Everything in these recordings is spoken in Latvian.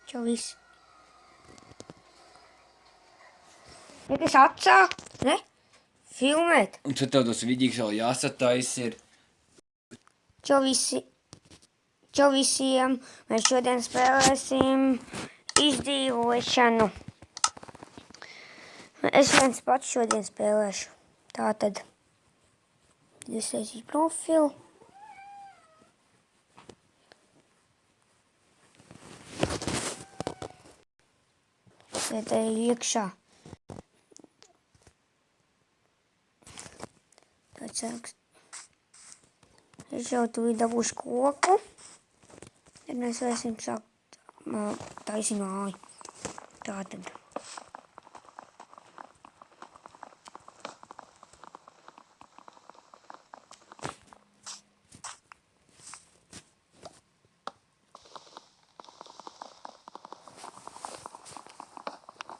Čau visi. Es atsāku, ne? Filmēt. Un tad tev tos vidīgs vēl jāsatais ir. Čau visi. Čau visiem. Mēs šodien spēlēsim izdzīvošanu. Es viens pats šodien spēlēšu. Tātad. Es taisīšu profilu. Te ir iekšā. Tad sāks. Es jau tu dabūšu koku. Tad mēs varēsim sākt taisīt māju. Tātad.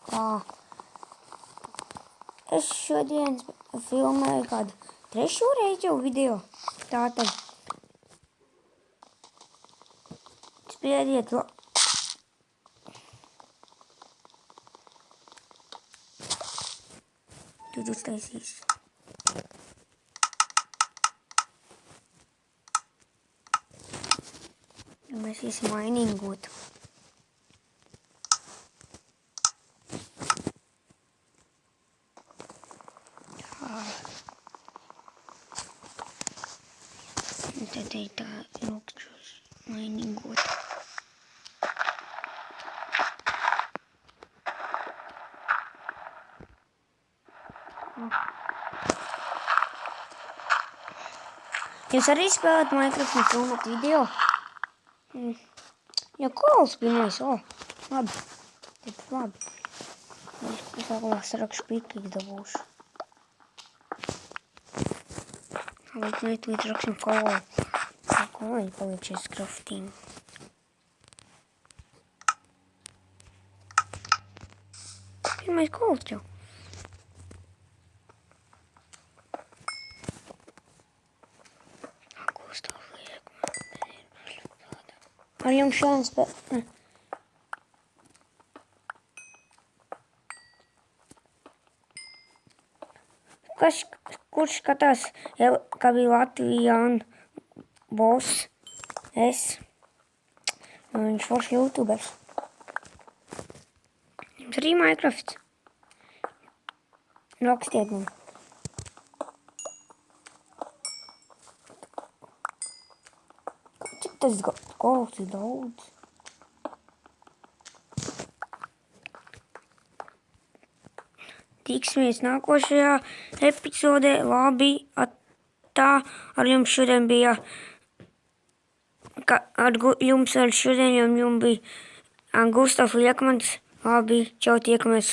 Tā. Es šodien filmēju kādu 3. reizi jau video. Tātad. Spiediet. Tur uztaisīs. Mēs iesim mainīgot. Tad ir tā ilgšos mainīgot. Jūs arī spēlēt Minecraft un filmēt video? Ja kols pirmais, labi. Tad labi. Es vēl sarakšu pīkīgi dabūšu. Labi, mēs tūlīt raksim kolu. Koliņi palīdžies crafting. Pirmais kols jau. Ar jums šodien spēlē. Kurš skatās, kā bija Latvijā un boss? Es. Viņš forši YouTubers. Jums arī Minecraft. Rakstiet man. Cik tas kols ir daudz? Tiksimies nākošajā epizodē. Labi, tā ar jums šodien bija, jums bija Gustavs Liekmans. Labi, čau, tiekamies